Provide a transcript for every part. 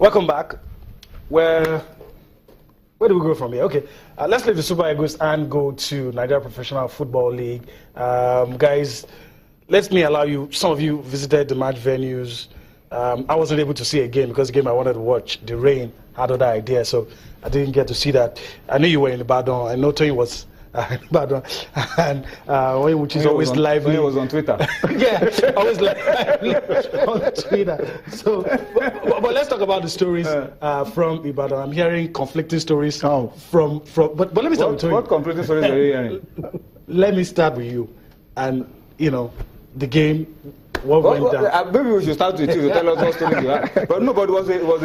Welcome back. Where do we go from here? Okay, let's leave the Super Eagles and go to Nigeria Professional Football League. Guys, let me allow you, some of you visited the match venues. I wasn't able to see a game because the game I wanted to watch, the rain, had other ideas, so I didn't get to see that. I knew you were in Ibadan. I know Tony was in Ibadan, and which is always lively. He was on Twitter. Yeah, always lively on Twitter. So, but let's talk about the stories from Ibadan. I'm hearing conflicting stories from. But let me start with Tony. What conflicting stories are you hearing? Let me start with you, and the game. What went down? Maybe we should start with you to tell us what stories you had. But no, but it was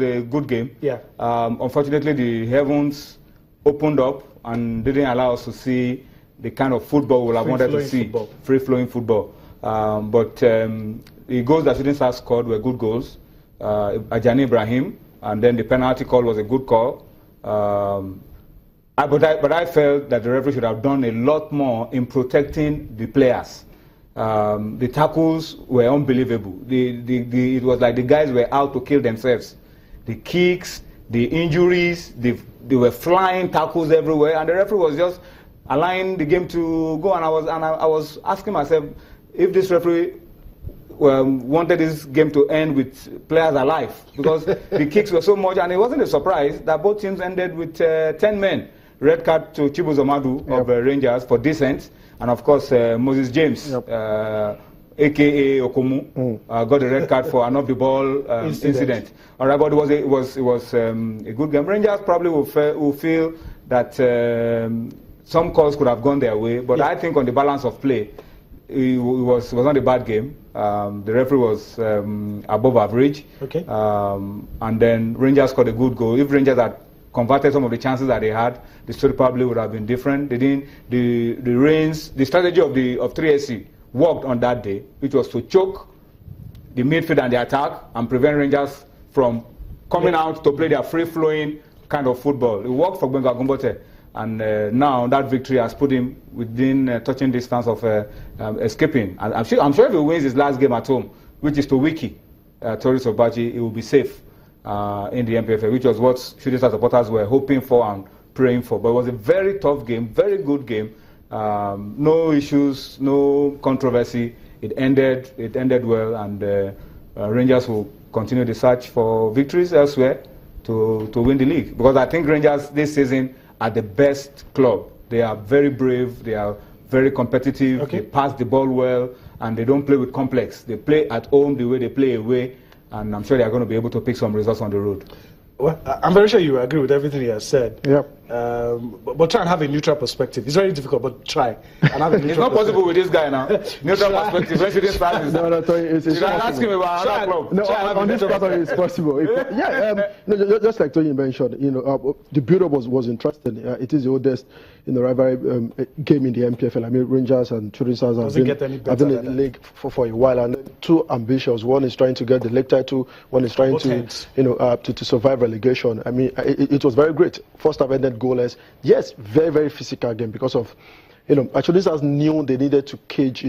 a good game. Yeah. Unfortunately, the heavens opened up and didn't allow us to see the kind of football we have wanted to see. Free-flowing football. But the goals that Shooting Stars scored were good goals. Ajani Ibrahim, and then the penalty call was a good call. But I felt that the referee should have done a lot more in protecting the players. The tackles were unbelievable. It was like the guys were out to kill themselves. The kicks, the injuries, they were flying tackles everywhere, and the referee was just allowing the game to go. And I was asking myself if this referee wanted this game to end with players alive, because the kicks were so much, and it wasn't a surprise that both teams ended with 10 men. Red card to Chibuzo Madu of Rangers for dissent, and of course Moses James, aka Okomu, got a red card for an off-the-ball incident. All right, but it was a good game. Rangers probably will feel that some calls could have gone their way, but I think on the balance of play, it was not a bad game. The referee was above average, and then Rangers scored a good goal. If Rangers had converted some of the chances that they had, the story probably would have been different. They didn't. The strategy of 3SC worked on that day, which was to choke the midfield and the attack and prevent Rangers from coming out to play their free-flowing kind of football. It worked for Gbenga Gumbote, and now that victory has put him within touching distance of escaping. And I'm sure if he wins his last game at home, which is to Wiki, Toris Obachi, he will be safe in the MPFA, which was what Shooting Stars supporters were hoping for and praying for. But it was a very tough game, very good game. No issues, no controversy. It ended well, and Rangers will continue the search for victories elsewhere to win the league. Because I think Rangers this season are the best club. They are very brave, they are very competitive, they pass the ball well, and they don't play with complex. They play at home the way they play away, and I'm sure they are going to be able to pick some results on the road. Well, I'm very sure you agree with everything he has said. Yep. But try and have a neutral perspective. It's very difficult, but try. And have a it's not possible with this guy now. Neutral perspective. When Shooting Stars no, it's you can ask him about another club. No, on this part it's possible. Just like Tony mentioned, the build-up was interesting. It is the oldest rivalry game in the MPFL. I mean, Rangers and Shooting Stars have been in the league for a while, and two ambitious. One is trying to get the league title. One is trying to survive relegation. I mean, it was very great. First half ended goalless. Yes, very, very physical game because of, actually Stars knew they needed to cage,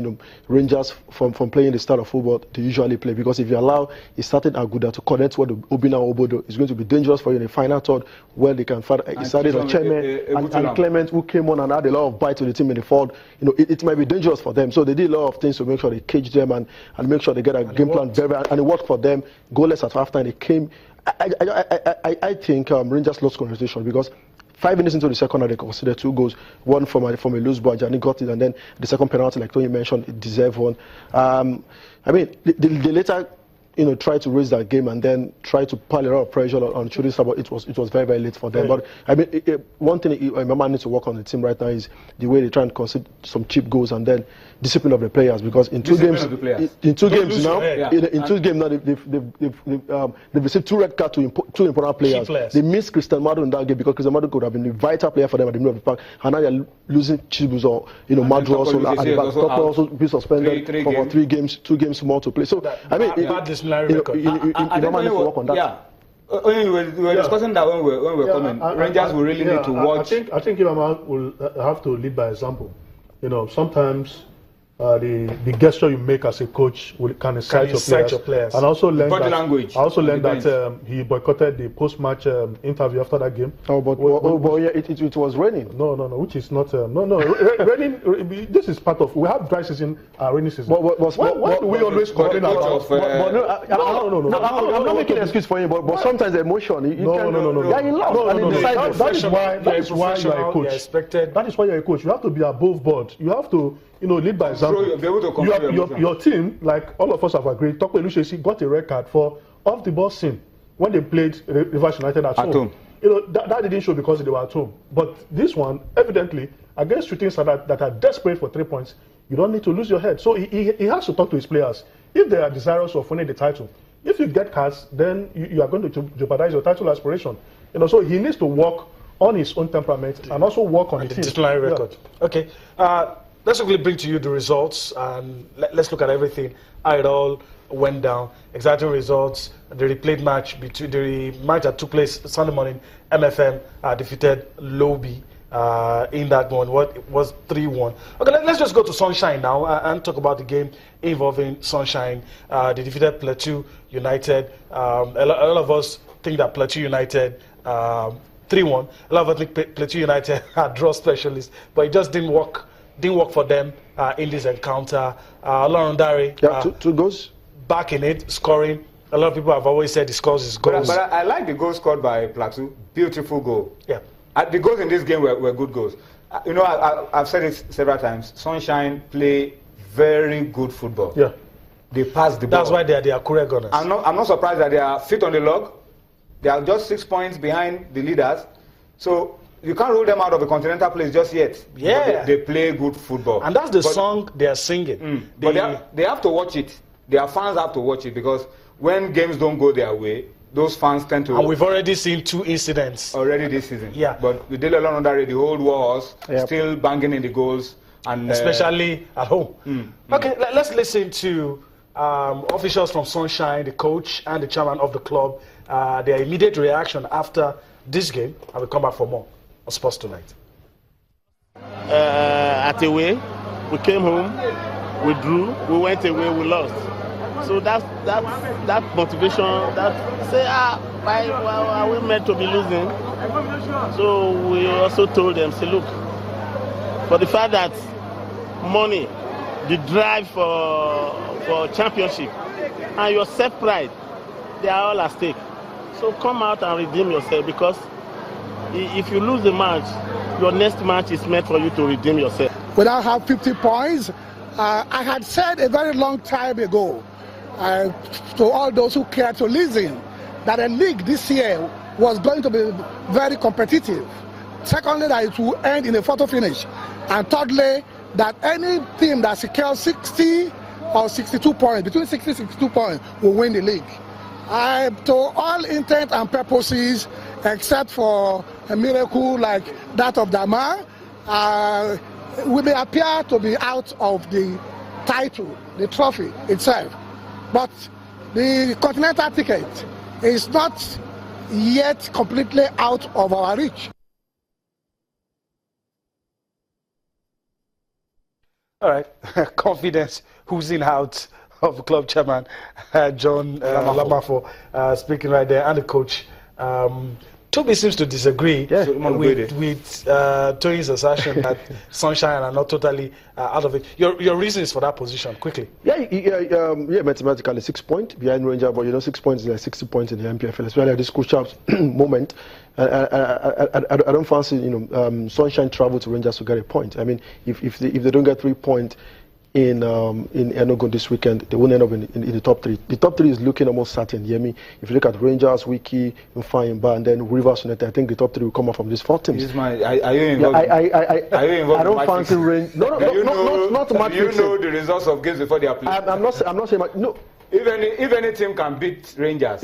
Rangers from playing the style of football they usually play. Because if you allow a certain Aguda to connect what the Obina Obodo, it's going to be dangerous for you in the final third, where they can find Isade Ocheme and Clement, who came on and had a lot of bite to the team in the fourth. It might be dangerous for them. So they did a lot of things to make sure they cage them and make sure they get a game plan and it worked for them. Goalless at halftime, it came. I think Rangers lost concentration because 5 minutes into the second half, they considered 2 goals. One from a loose ball, Ajani got it, and then the second penalty, like Tony mentioned, it deserved one. I mean, they later, tried to raise that game and then try to pile a lot of pressure on Shooting Stars, but it was very, very late for them. But I mean, one thing Mama needs to work on the team right now is the way they try and concede some cheap goals and then discipline of the players, because in two games now they've received 2 red cards to 2 important players. They missed Christian Madu in that game because Christian Madu could have been a vital player for them at the middle of the park, and now they're losing Chibuzo, Madu also be suspended for about 3 games, 2 games more to play. So I mean, Mama needs to work on that. Yeah. We were discussing that when we were coming. Rangers will really need to watch. I think Imama will have to lead by example. Sometimes the gesture you make as a coach can incite your players. And also learned body that, language. I also learned that he boycotted the post-match interview after that game. Oh, but yeah, it was raining. No, which is not. Raining. This is part of. We have dry season, rainy season. Why do we always complain about? I'm not making an excuse for him, but sometimes the emotion. No. Yeah, he lost. That is why you are a coach. That is why you're a coach. You have to be above board. You have to, lead by example. Your team, like all of us have agreed, Tokwe Lushesi got a red card for off the ball sin when they played Rivers United at home. That didn't show because they were at home. But this one, evidently, against two teams that are desperate for 3 points, you don't need to lose your head. So he has to talk to his players. If they are desirous of winning the title, if you get cards, then you are going to jeopardize your title aspiration. So he needs to work on his own temperament and also work on the team. Disciplinary record. Yeah. Okay. Let's quickly bring to you the results and let's look at everything. How it all went down. Exciting results. The replayed match that took place Sunday morning. MFM defeated Lobby in that one. It was 3-1. Okay, let's just go to Sunshine now and talk about the game involving Sunshine. They defeated Plateau United. A lot of us think that Plateau United 3-1. A lot of us think Plateau United are draw specialists, but it just didn't work. Didn't work for them in this encounter. Lauren Dari, two goals back in it, scoring. A lot of people have always said he scores his goals. But I like the goal scored by Plateau. Beautiful goal. Yeah. The goals in this game were good goals. I've said it several times. Sunshine play very good football. Yeah. They pass the ball. That's why they are the Akure Gunners. I'm not surprised that they are fit on the log. They are just 6 points behind the leaders. So you can't rule them out of a continental place just yet. Yeah. They play good football. And that's the song they are singing. But they have to watch it. Their fans have to watch it because when games don't go their way, those fans tend to... And we've already seen 2 incidents. Already this season. Yeah. But with Dele Londonderry, the whole was still banging in the goals. And especially at home. Okay, let's listen to officials from Sunshine, the coach and the chairman of the club, their immediate reaction after this game, and we'll come back for more on Sports Tonight. At away, we came home, we drew, we went away, we lost. So that motivation, why are we meant to be losing? So we also told them, say, look, for the fact that money, the drive for championship, and your self-pride, they are all at stake. So come out and redeem yourself, because if you lose the match, your next match is meant for you to redeem yourself. We now have 50 points. I had said a very long time ago to all those who care to listen that a league this year was going to be very competitive. Secondly, that it will end in a photo finish. And thirdly, that any team that secures 60 or 62 points, between 60 and 62 points, will win the league. To all intent and purposes, except for a miracle like that of Dama, we may appear to be out of the title, the trophy itself. But the continental ticket is not yet completely out of our reach. All right, confidence oozing out of club chairman John Lamafo speaking right there, and the coach. Toby seems to disagree with Tony's assertion that Sunshine are not totally out of it. Your reasons for that position, quickly. Mathematically 6 points behind Rangers, but 6 points is like 60 points in the MPFL, especially at this crucial moment. I don't fancy Sunshine travel to Rangers to get a point. I mean, if they don't get 3 points in Enugu this weekend, they won't end up in the top 3. The top 3 is looking almost certain. You hear me? If you look at Rangers, Wiki, Mfayimba, and then Rivers United, I think the top 3 will come up from these 4 teams. Are you involved? I don't fancy Rangers. No, not match fixing. You know the results of games before they are played. I'm not saying no. If any team can beat Rangers,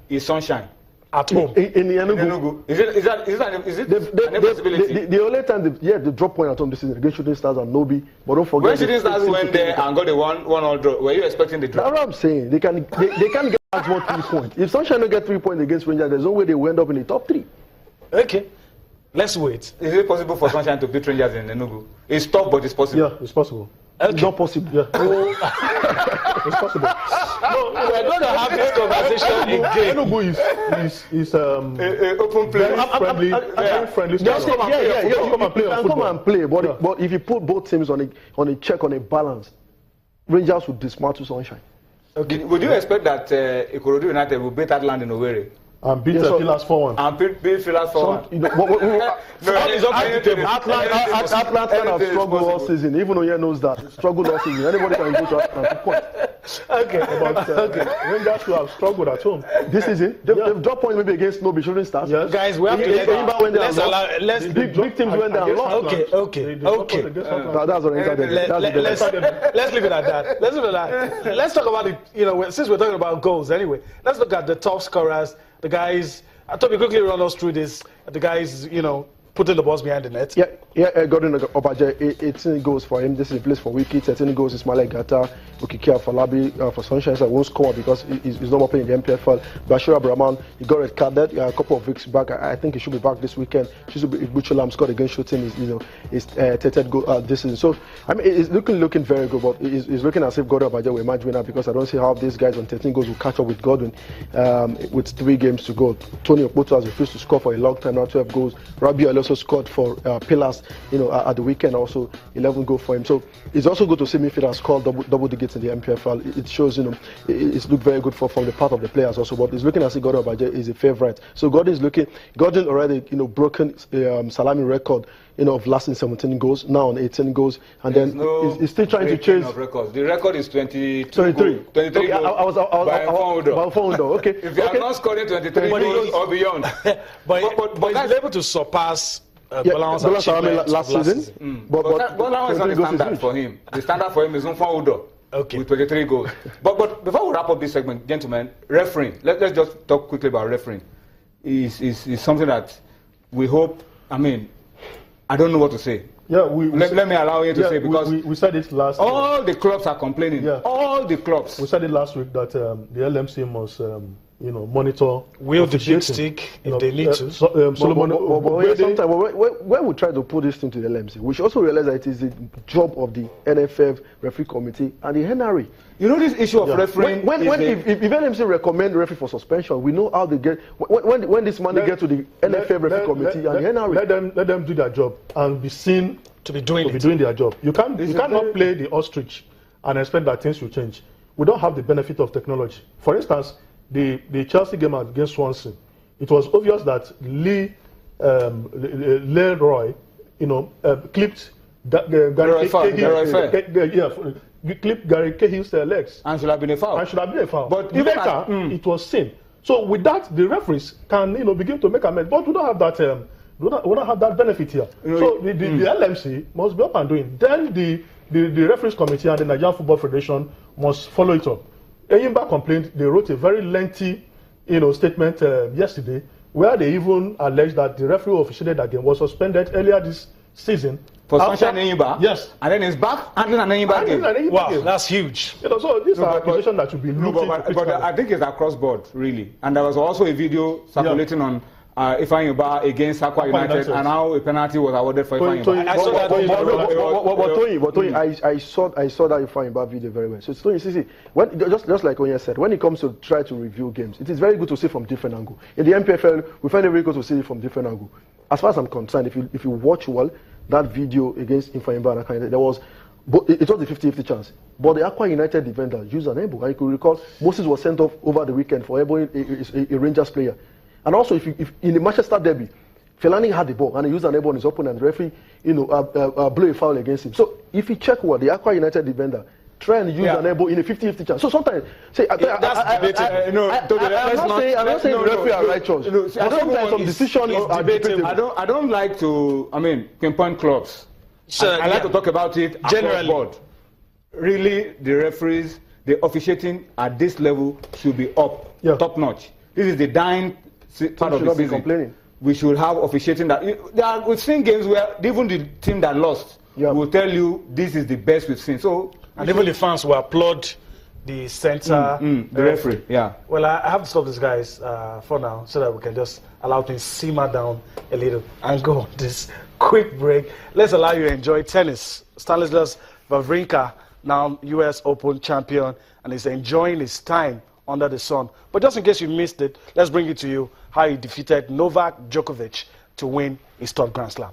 it's Sunshine. At home in Enugu. Is it an impossibility? The only time they drop point at home this season against Shooting Stars and Nobi, but don't forget. When Shooting Stars went there and got the one-all draw, were you expecting the draw? That's what I'm saying. They can't get as much 3 points. If Sunshine don't get 3 points against Rangers, there's no way they will end up in the top 3. Okay, let's wait. Is it possible for Sunshine to beat Rangers in Enugu? It's tough, but it's possible. Yeah, it's possible. Okay. It's not possible. Yeah. It's possible. No, we're going to have this conversation again. Enugu is open play, very friendly. Just come and play. Come and play. But if you put both teams on a check, on a balance, Rangers would dismantle Sunshine. Okay. Would you expect that Ikorodu United will beat Atalanta in Owerri? And beat Pillars 4-1. And beat Pillars 4-1. Atlanta have struggled all season. Even Oye knows that. Struggled all season. Anybody can go to Atlanta. Point. Okay. Rangers who have struggled at home. This season, they've dropped points maybe against Nobi Shooting Stars. Yes. Guys, we have to let's big teams went down. Okay. That's what Let's leave it at that. Let's talk about it. Since we're talking about goals anyway, let's look at the top scorers. The guys, I thought we quickly run us through this. The guys, putting the balls behind the net. Gordon Obaje, 18 goals for him. This is a place for Wiki. 13 goals is Ismail Gata. Okikia for Labi, for Sunshine. I won't score because he's not more playing in the MPFL. Bashir Abraman, he got red carded a couple of weeks back. I think he should be back this weekend. Buchulam scored against Shooting. His third goal this season. So it's looking very good. But it's looking as if Gordon Obaje will match winner because I don't see how these guys on 13 goals will catch up with Godwin with 3 games to go. Tony Okpoto has refused to score for a long time now. 12 goals. Rabiu also scored for Pillars. At the weekend also 11 goals for him. So it's also good to see midfielders score double digits in the MPFL. It shows it's looked very good from the part of the players also. But it's looking as if Gordon Obaje is a favourite. So Gordon already broken Salami record of lasting 17 goals now on 18 goals, and There's then he's still trying to chase. The record is 23 okay, goals. I was okay. If you are not scoring 23 goals or beyond, but he's able to surpass Bola's last season. But Bola is not the standard for him. The standard for him is Nfonwo with 23 goals. But before we wrap up this segment, gentlemen, refereeing. Let's just talk quickly about refereeing. Is something that we hope. I don't know what to say. Yeah, let me allow you to say because we said it last. All the clubs are complaining. Yeah. All the clubs. We said it last week that the LMC must monitor. Wield the big stick if they need to. When we try to put this thing to the LMC, we should also realize that it is the job of the NFF referee committee and the NRA. This issue of refereeing. If LMC recommend referee for suspension, we know how they get. When this money get to the NFF referee committee and the NRA, let them do their job and be seen to be doing their job. You cannot play the ostrich and expect that things will change. We don't have the benefit of technology. For instance, the Chelsea game against Swansea, it was obvious that Leroy, clipped Gary Cahill's legs. And should have been a foul. But later, it was seen. So with that, the referees can begin to make amends. But we don't have that. We don't have that benefit here. So the LMC must be up and doing. Then the referees committee and the Nigerian Football Federation must follow it up. Eyimba complained. They wrote a very lengthy, statement yesterday, where they even alleged that the referee who officiated that game was suspended earlier this season. For Sunshine Eyimba? Yes. And then he's back handling an Eyimba game. Wow, that's huge. So these are accusations that should be looked into. But I think it's across board, really. And there was also a video circulating on Ifeanyi Ubah against Akwa United, and how a penalty was awarded for Ifeanyi Ubah. I saw that. I saw that Ifeanyi Ubah video very well. So Tony, see, just like Onya said, when it comes to try to review games, it is very good to see from different angle. In the MPFL, we find it very good to see it from different angle. As far as I'm concerned, if you watch well that video against Ifeanyi Ubah and Akwa United, it was a 50-50 chance. But the Akwa United defender used an elbow. And you could recall Moses was sent off over the weekend for elbowing a Rangers player. And also, if in the Manchester derby, Fellaini had the ball and he used an elbow on his opponent, the referee, blew a foul against him. So if you check what the Akwa United defender try and use an elbow in a 50-50 chance. So sometimes, say, I'm not saying the referee are righteous. But sometimes some decisions are debatable. I don't like to, pinpoint clubs. I like to talk about it generally. Board. Really, the referees, the officiating at this level should be up, top notch. This is the dying part of the season. Complaining. We should have officiating that. We've seen games where even the team that lost will tell you this is the best we've seen. So, and even the fans will applaud the center, the referee. Yeah. Well, I have to stop this, guys, for now, so that we can just allow things simmer down a little and go on this quick break. Let's allow you to enjoy tennis. Stanislas Wawrinka, now US Open champion, and is enjoying his time under the sun. But just in case you missed it, let's bring it to you how he defeated Novak Djokovic to win his third Grand Slam.